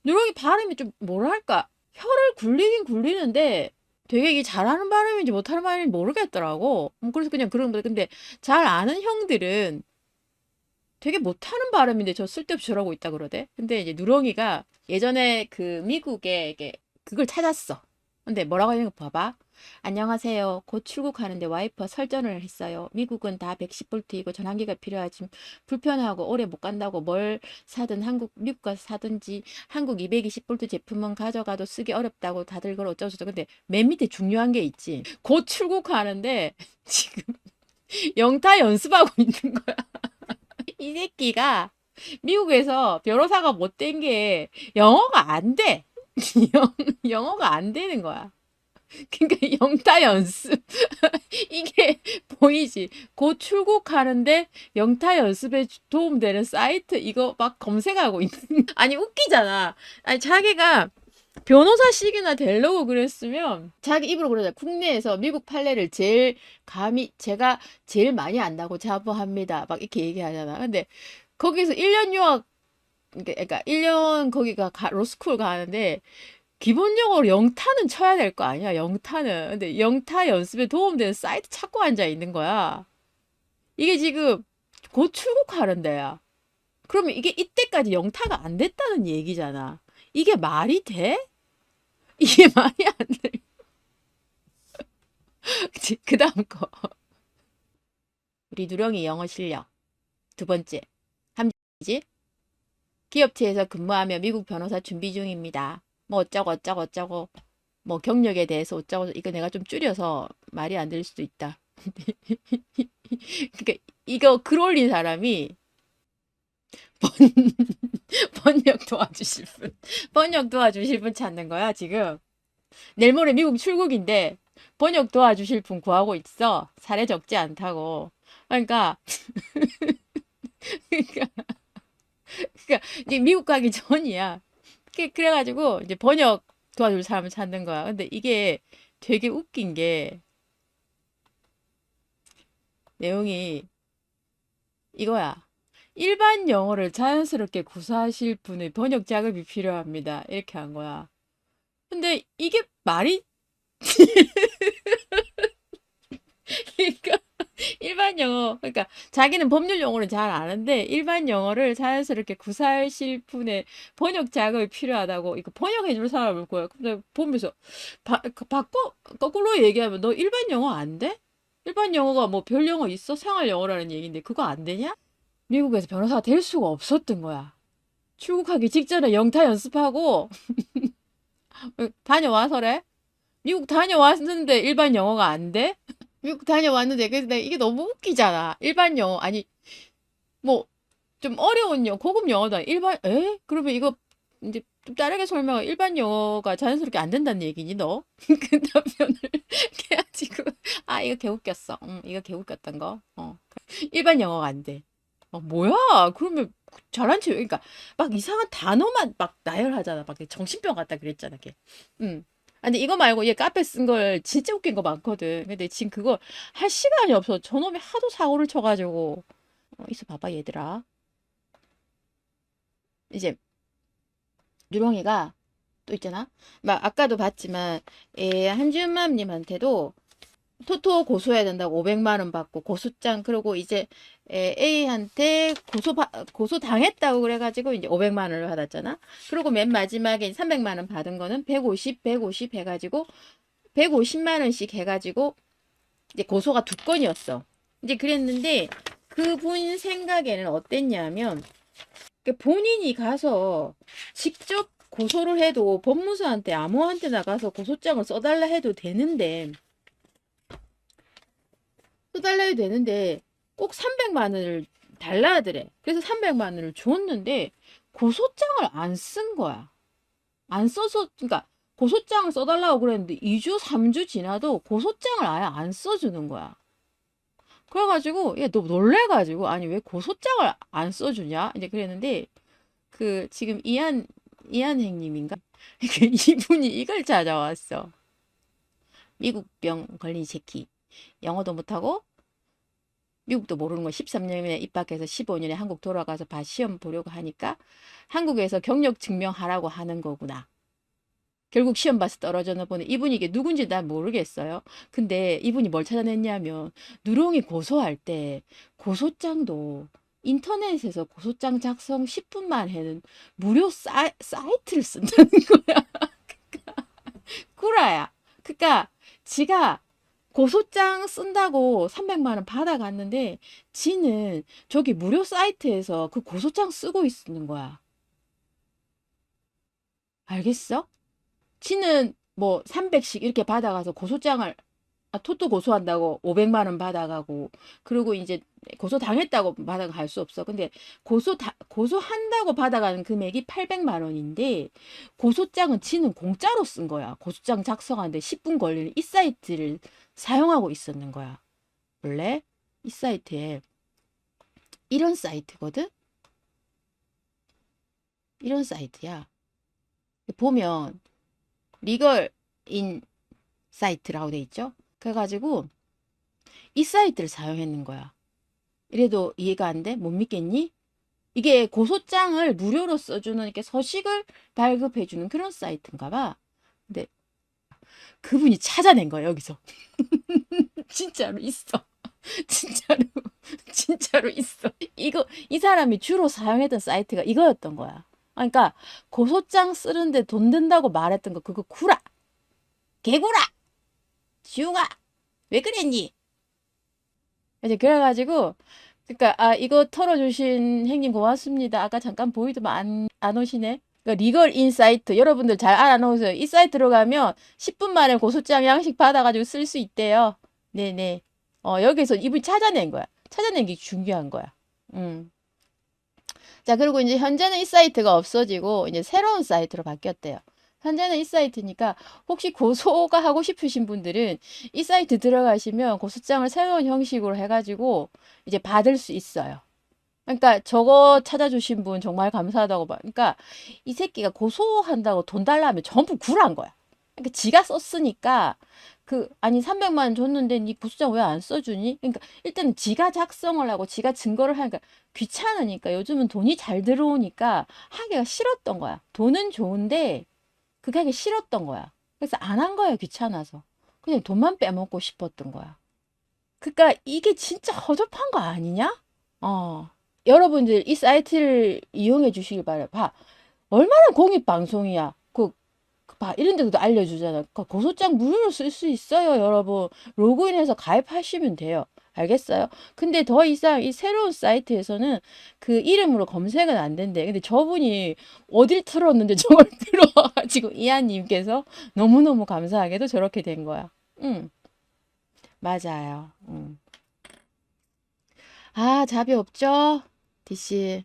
누렁이 발음이 좀 뭐랄까 혀를 굴리긴 굴리는데 되게 이게 잘하는 발음인지 못하는 발음인지 모르겠더라고. 그래서 그냥 그런 거. 근데 잘 아는 형들은 되게 못하는 발음인데 저 쓸데없이 저러고 있다 그러대. 근데 이제 누렁이가 예전에 그 미국에 이게 그걸 찾았어. 근데 뭐라고 하는 거 봐봐. 안녕하세요. 곧 출국하는데 와이퍼 설전을 했어요. 미국은 다 110볼트이고 전환기가 필요하지 불편하고 오래 못 간다고 뭘 사든 미국 가서 사든지 한국 220볼트 제품은 가져가도 쓰기 어렵다고 다들 그걸 어쩌고저쩌고. 근데 맨 밑에 중요한 게 있지. 곧 출국하는데 지금 영타 연습하고 있는 거야. 이 새끼가 미국에서 변호사가 못 된 게 영어가 안 돼. 영어가 안 되는 거야. 그러니까 영타 연습 이게 보이지? 곧 출국하는데 영타 연습에 도움되는 사이트 이거 막 검색하고 있는. 아니 웃기잖아. 아니 자기가 변호사식이나 되려고 그랬으면 자기 입으로 그러자. 국내에서 미국 판례를 제일 감히 제가 제일 많이 안다고 자부합니다. 막 이렇게 얘기하잖아. 근데 거기서 1년 유학 그러니까 1년 거기가 로스쿨 가는데 기본적으로 영타는 쳐야 될 거 아니야. 영타는. 근데 영타 연습에 도움되는 사이트 찾고 앉아 있는 거야. 이게 지금 곧 출국하는 데야. 그러면 이게 이때까지 영타가 안 됐다는 얘기잖아. 이게 말이 돼? 이게 말이 안 돼. 그 다음 거. 우리 누렁이 영어 실력. 두 번째. 함지지? 기업체에서 근무하며 미국 변호사 준비 중입니다. 뭐 어쩌고 어쩌고 어쩌고. 뭐 경력에 대해서 어쩌고 이거 내가 좀 줄여서 말이 안 될 수도 있다. 그러니까 이거 글 올린 사람이 번, 번역 도와주실 분. 번역 도와주실 분 찾는 거야, 지금. 내일 모레 미국 출국인데 번역 도와주실 분 구하고 있어. 사례 적지 않다고. 그러니까, 그러니까, 그러니까 이제 미국 가기 전이야. 그래가지고 이제 번역 도와줄 사람을 찾는 거야. 근데 이게 되게 웃긴 게 내용이 이거야. 일반 영어를 자연스럽게 구사하실 분의 번역 자금이 필요합니다. 이렇게 한 거야. 근데 이게 말이 그러니까 일반 영어 그러니까 자기는 법률 용어는 잘 아는데 일반 영어를 자연스럽게 구사하실 분의 번역 자금이 필요하다고 이거 번역해 줄 사람을 구해. 근데 보면서 바꿔 거꾸로 얘기하면 너 일반 영어 안 돼? 일반 영어가 뭐 별 영어 있어? 생활 영어라는 얘기인데 그거 안 되냐? 미국에서 변호사가 될 수가 없었던 거야. 출국하기 직전에 영타 연습하고 다녀와서래. 미국 다녀왔는데 일반 영어가 안 돼? 미국 다녀왔는데 그래서 내가 이게 너무 웃기잖아. 일반 영어 아니 뭐 좀 어려운 영어 고급 영어도 아니 일반 그러면 이거 이제 좀 다르게 설명해. 일반 영어가 자연스럽게 안 된다는 얘기니 너? 그 답변을 해가지고 아 이거 개 웃겼어. 이거 개 웃겼던 거. 일반 영어가 안 돼. 뭐야? 그러면 잘한 체 그러니까 막 이상한 단어만 막 나열하잖아. 막 정신병 같다 그랬잖아, 걔. 음. 근데 이거 말고 얘 카페 쓴 걸 진짜 웃긴 거 많거든. 근데 지금 그거 할 시간이 없어. 저놈이 하도 사고를 쳐가지고. 있어 봐봐, 얘들아. 이제 유롱이가 또 있잖아. 막 아까도 봤지만 한준맘님한테도 토토 고소해야 된다고 500만 원 받고 고소장 그리고 이제 A한테 고소 당했다고 그래가지고 이제 500만 원을 받았잖아. 그리고 맨 마지막에 300만 원 받은 거는 150 해가지고 150만 원씩 해가지고 이제 고소가 두 건이었어. 이제 그랬는데 그분 생각에는 어땠냐면 본인이 가서 직접 고소를 해도 법무사한테 아무한테 나가서 고소장을 써달라 해도 되는데 써달라 해도 되는데 꼭 300만 원을 달라 하더래. 그래서 300만 원을 줬는데 고소장을 안 쓴 거야. 안 써서 그러니까 고소장을 써달라고 그랬는데 2주 3주 지나도 고소장을 아예 안 써주는 거야. 그래가지고 얘너 놀래가지고 아니 왜 고소장을 안 써주냐 이제 그랬는데 그 지금 이한행님인가 이분이 이걸 찾아왔어. 미국병 걸린 새끼 영어도 못하고 미국도 모르는 거 13년에 입학해서 15년에 한국 돌아가서 시험 보려고 하니까 한국에서 경력 증명하라고 하는 거구나. 결국 시험 봐서 떨어졌나 보네. 이분이 이게 누군지 난 모르겠어요. 근데 이분이 뭘 찾아냈냐면 누렁이 고소할 때 고소장도 인터넷에서 고소장 작성 10분만 해는 무료 사이트를 쓴다는 거야. 구라야. 그러니까 지가 고소장 쓴다고 300만 원 받아갔는데 지는 저기 무료 사이트에서 그 고소장 쓰고 있는 거야. 알겠어? 지는 뭐 300씩 이렇게 받아가서 고소장을 톡도 고소한다고 500만 원 받아가고 그리고 이제 고소 당했다고 받아갈 수 없어. 근데 고소한다고 받아가는 금액이 800만 원인데 고소장은 지는 공짜로 쓴 거야. 고소장 작성하는데 10분 걸리는 이 사이트를 사용하고 있었는 거야. 원래 이 사이트에 이런 사이트거든. 이런 사이트야. 보면 리걸 인 사이트라고 돼 있죠. 그래가지고 이 사이트를 사용했는 거야. 이래도 이해가 안 돼? 못 믿겠니? 이게 고소장을 무료로 써주는 이렇게 서식을 발급해주는 그런 사이트인가 봐. 근데 그분이 찾아낸 거야, 여기서. 진짜로 있어. 진짜로, 진짜로 있어. 이 사람이 주로 사용했던 사이트가 이거였던 거야. 그러니까 고소장 쓰는데 돈 든다고 말했던 거 그거 구라. 개구라. 지웅아. 왜 그랬니? 이제 그래가지고 그러니까 이거 털어주신 행님 고맙습니다. 아까 잠깐 보이더만 안 오시네. 그러니까 리걸 인사이트 여러분들 잘 알아놓으세요. 이 사이트 들어가면 10분 만에 고소장 양식 받아가지고 쓸 수 있대요. 네네. 여기서 이분이 찾아낸 거야. 찾아낸 게 중요한 거야. 자, 그리고 이제 현재는 이 사이트가 없어지고 이제 새로운 사이트로 바뀌었대요. 현재는 이 사이트니까 혹시 고소가 하고 싶으신 분들은 이 사이트 들어가시면 고소장을 새로운 형식으로 해가지고 이제 받을 수 있어요. 그러니까 저거 찾아주신 분 정말 감사하다고 봐. 그러니까 이 새끼가 고소한다고 돈 달라면 전부 구란 거야. 그러니까 지가 썼으니까 아니 300만 원 줬는데 니 고소장 왜 안 써주니? 그러니까 일단은 지가 작성을 하고 지가 증거를 하니까 귀찮으니까 요즘은 돈이 잘 들어오니까 하기가 싫었던 거야. 돈은 좋은데 그게 하기 싫었던 거야. 그래서 안 한 거야, 귀찮아서. 그냥 돈만 빼먹고 싶었던 거야. 그러니까 이게 진짜 허접한 거 아니냐? 여러분들 이 사이트를 이용해 주시길 바래. 봐. 얼마나 공익 방송이야. 봐. 이런 데도 알려주잖아. 고소장 무료로 쓸 수 있어요, 여러분. 로그인해서 가입하시면 돼요. 알겠어요? 근데 더 이상 이 새로운 사이트에서는 그 이름으로 검색은 안 된대. 근데 저분이 어딜 틀었는데 저걸 들어와가지고 이하님께서 너무너무 감사하게도 저렇게 된 거야. 응, 맞아요. 응. 아, 답이 없죠? 디씨.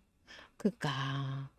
그니까.